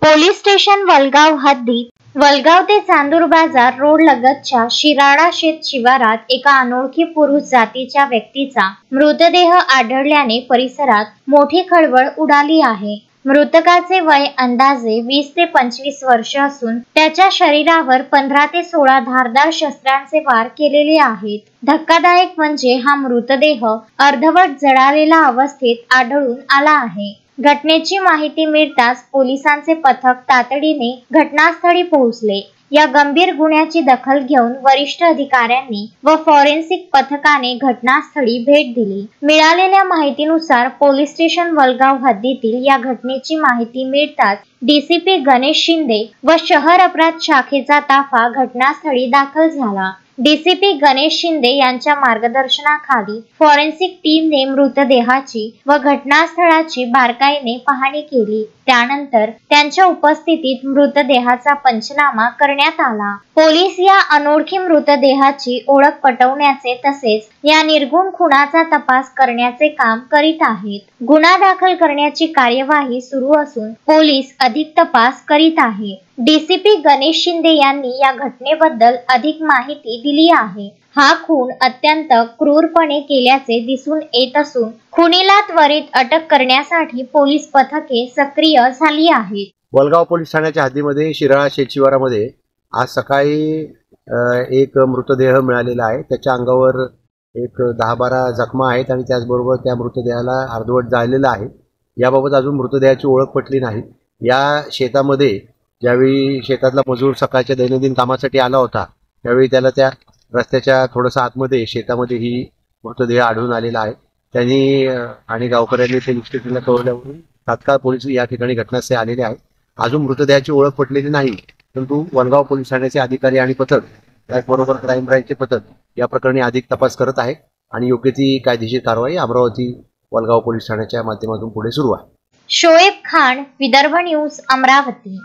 Police station Walgaon हद्दीत वलगाव ते चांदूर बाजार रोड लगतच्या शिराळा शेत शिवारात एका अनोळखी पुरुष जातीच्या व्यक्तीचा मृतदेह आढळल्याने परिसरात मोठी खळबळ उडाली आहे। मृतकाचे वय अंदाजे 20 ते 25 वर्ष असून त्याच्या शरीरावर 15 ते 16 धारदार शस्त्रांचे वार केलेले आहेत। धक्कादायक म्हणजे हा मृतदेह अर्धवट जळालेला अवस्थेत आढळून आला आहे। घटनेची माहिती मिळताच पोलिसांचे पथक तातडीने घटनास्थळी पोहोचले। या गंभीर गुन्ह्याची दखल घेऊन वरिष्ठ अधिकाऱ्यांनी व फॉरेन्सिक पथकाने घटनास्थळी भेट दिली। मिळालेल्या माहितीनुसार पोलीस स्टेशन वलगाव हद्दीतील या घटनेची माहिती मिळताच डीसीपी गणेश शिंदे व शहर अपराध शाखेचा ताफा घटनास्थळी दाखल झाला। डीसीपी गणेश शिंदे यांच्या मार्गदर्शनाखाली फॉरेन्सिक टीमने मृतदेहाची व घटनास्थळाची बारकाईने पाहणी केली। त्यानंतर त्यांच्या उपस्थितीत मृतदेहाचा पंचनामा करण्यात आला। पोलीस या अनोळखी मृतदेहाची ओळख पटवण्याचे तसेच या निर्गुण खुनाचा तपास करण्याचे काम करीत आहेत। गुन्हा दाखल करण्याची कार्यवाही सुरू असून पोलीस अधिक तपास करीत आहे। डीसीपी गणेश शिंदे यांनी या घटनेबद्दल अधिक माहिती दिली आहे। हा खून अत्यंत क्रूरपणे केल्याचे दिसून येत असून खुनीला त्वरित अटक करण्यासाठी पोलीस पथके सक्रिय झाली आहेत। वलगाव पोलीस ठाण्याच्या हद्दीमध्ये शिराळा शेत शिवारामध्ये आज सकाळी एक मृतदेह मिळालेला आहे। त्याच्या अंगावर एक 10-12 जखमा आहेत आणि त्याचबरोबर त्या मृतदेहाला अर्धवट जाळलेला आहे। याबाबत अजून मृतदेहाची ओळख पटली नाही। या शेतामध्ये ज्यावेळी शेतातला मजूर सकाळच्या दैनंदिन कामासाठी आला होता त्यावेळी त्याला त्या रस्त्याच्या थोडंसं आतमध्ये शेतामध्ये ही मृतदेह आढळून आलेला आहे। त्यांनी आणि गावकऱ्यांनी ते निश्चितीला कळवल्यावरून तात्काळ पोलीस या ठिकाणी घटनास्थळी आलेले आहेत। अजून मृतदेहाची ओळख पटलेली नाही, परंतु वलगाव पोलीस ठाण्याचे अधिकारी आणि पथक त्याचबरोबर क्राईम ब्रँचचे पथक या प्रकरणी अधिक तपास करत आहे आणि योग्य ती कायदेशीर कारवाई अमरावती वलगाव पोलीस ठाण्याच्या माध्यमातून पुढे सुरू आहे। शोएब खान, विदर्भ न्यूज, अमरावती।